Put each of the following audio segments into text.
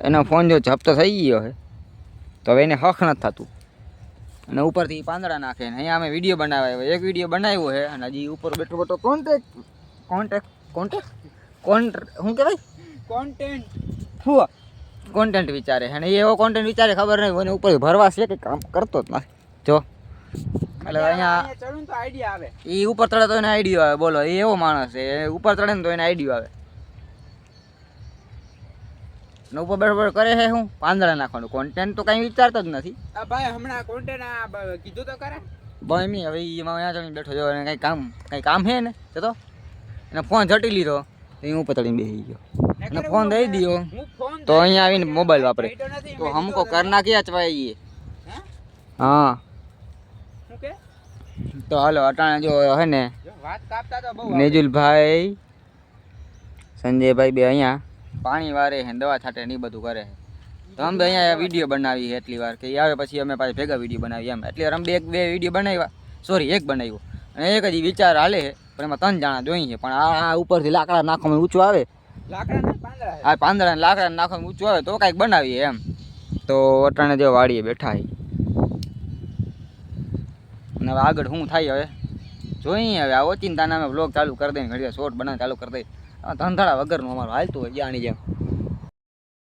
એનો ફોન જો જપ્ત થઈ ગયો છે તો હવે એને હક નથી થતું અને ઉપરથી પાંદડા નાખે ને અહીંયા અમે વિડીયો બનાવ્યો એક વિડીયો બનાવ્યો છે અને હજી ઉપર બેઠો બેઠો શું કહેવાય કોન્ટેન્ટ વિચારે અને એવો કોન્ટેન્ટ વિચારે ખબર નહીં મને ઉપર ભરવા છે કે કામ કરતો જ નથી જો એટલે અહીંયા એ ઉપર ચડે તો એને આઈડિયો આવે બોલો એ એવો માણસ છે ઉપર ચડે ને તો એને આઈડિયો આવે ને ઉપર બરાબર કરે છે હું પાંદડા નાખવાનું કોન્ટેન્ટ તો કઈ વિચારતો જ નથી ભાઈ હમણાં કોન્ટેન્ટ કીધું તો કરે ભાઈ મી હવે એમાં અહીંયા ચડીને બેઠો જો એને કઈ કામ છે ને તો એને ફોન ઝટી લીધો તો હું ઉપર ચડીને બેસી ગયો અને ફોન દઈ દીધો તો અહીંયા આવીને મોબાઈલ વાપરે તો હમકો કરના ક્યાં ચવાઈએ હા તો હાલો અટાણે જો હે ને નેજુલભાઈ સંજયભાઈ બે અહીંયા પાણી વારે છે દવા છાંટે ને એ બધું કરે છે તો અમે અહીંયા વિડીયો બનાવી એટલી વાર કે આવે પછી અમે પાછી ભેગા વિડીયો બનાવીએ એમ એટલે અમે બે વિડીયો બનાવ્યા સોરી એક બનાવ્યો અને એક હજી વિચાર હાલે છે પણ એમાં 3 જણા જોઈએ પણ આ ઉપરથી લાકડા નાખવામાં ઊંચું આવે આ પાંદડા લાકડા નાખવામાં ઊંચું આવે તો કાંઈક બનાવીએ એમ તો અટાણે જો વાડીએ બેઠા છે અને હવે આગળ શું થાય હવે જોઈએ હવે આ ઓચિંતાના અમે વ્લોગ ચાલુ કરી દઈએ ઘડીએ શોર્ટ બનાવ ચાલુ કરી દઈએ ધંધાડા વગરનું અમારું હાલતું હોય જાણી જેમ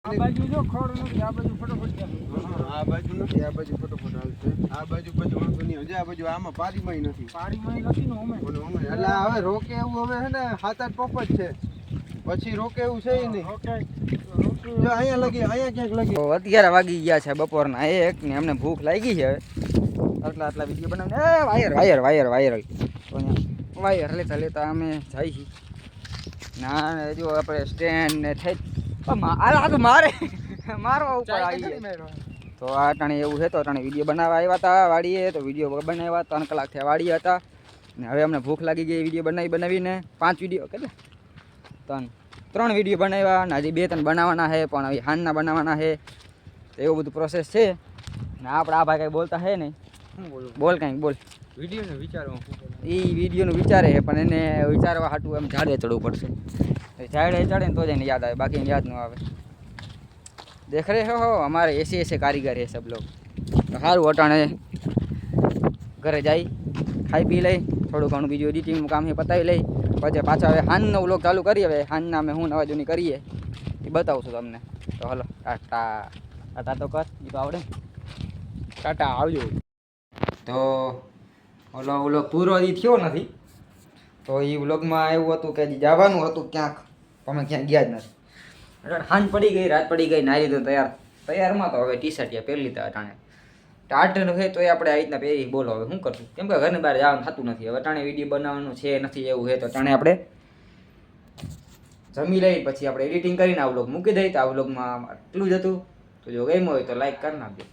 આ બાજુ જો ખોડ નથી આ બાજુ ફટોફટ આ બાજુ નથી આ બાજુ ફટોફટ હાલશે આ બાજુ વાંધો નહીં હજી આ બાજુ આમાં પાડીમાંય નથી ને ઓમે એટલે હવે રોકે એવું હવે હે ને 7-8 પોપટ છે પછી રોકે એવું છે નહીં જો અહીંયા લગી અહીંયા ક્યાંક લગી તો અત્યારે વાગી ગયા છે બપોરના 1 ને અમને ભૂખ લાગી છે હવે આટલા વિડીયો બનાવીને વાયર તો અહીંયા વાયર લેતા અમે જઈ છીએ ના જો આપણે સ્ટેન્ડ ને થઈ આ તો મારવા ઉપર આવી તો આ ટાણે એવું છે તો ટાણે વિડીયો બનાવવા આવ્યા હતા વાડીએ તો વિડીયો બનાવ્યા 3 કલાક થયા વાડીએ હતા ને હવે અમને ભૂખ લાગી ગઈ વિડીયો બનાવીને 5 વિડીયો કેટલા 3 વિડીયો બનાવ્યા ને હજી 2-3 બનાવવાના છે પણ હવે હાનના બનાવવાના છે તો એવું બધું પ્રોસેસ છે ને આપણે આ ભાઈ કંઈ બોલતા છે નહીં બોલ કંઈક બોલ વિડીયોને વિચારવા એ વિડીયોનું વિચારે છે પણ એને વિચારવા હાટું એમ ઝાડે ચડવું પડશે ઝાડે ચડે ને તો જ એને યાદ આવે બાકી એને યાદ ન આવે દેખ રહે હો અમારે ऐसे कारीगर है सब लोग તો સારું અટાણે ઘરે જાય ખાઈ પી લઈ થોડું ઘણું બીજું એડિટિંગનું કામ છે પતાવી લઈ પછી પાછા હવે હાનનો વ્લોગ ચાલુ કરીએ હવે હાનના અમે શું નવા જૂની કરીએ એ બતાવું છું તમને તો હલો ટાટા તો કર એ તો આવડે ટાટા આવજો તો ઓલો વ્લોગ પૂરો હજી થયો નથી તો એ વ્લોગમાં એવું હતું કે હજી જવાનું હતું ક્યાંક અમે ક્યાંક ગયા જ નથી હાંજ પડી ગઈ રાત પડી ગઈ નાહી લીધું તૈયારમાં તો હવે ટી-શર્ટ પહેરી લીધા અટાણે ટાટનું છે તો આપણે આ રીતના પહેરી બોલો હવે શું કરશું કેમ કે ઘરની બહાર જવાનું થતું નથી હવે અટાણે વિડીયો બનાવવાનું છે નથી એવું છે તો અટાણે આપણે જમી લઈ પછી આપણે એડિટિંગ કરીને આ વ્લોગ મૂકી દઈએ તો આ વ્લોગમાં આટલું જ હતું તો જો ગમ્યું હોય તો લાઈક કરી નાખજો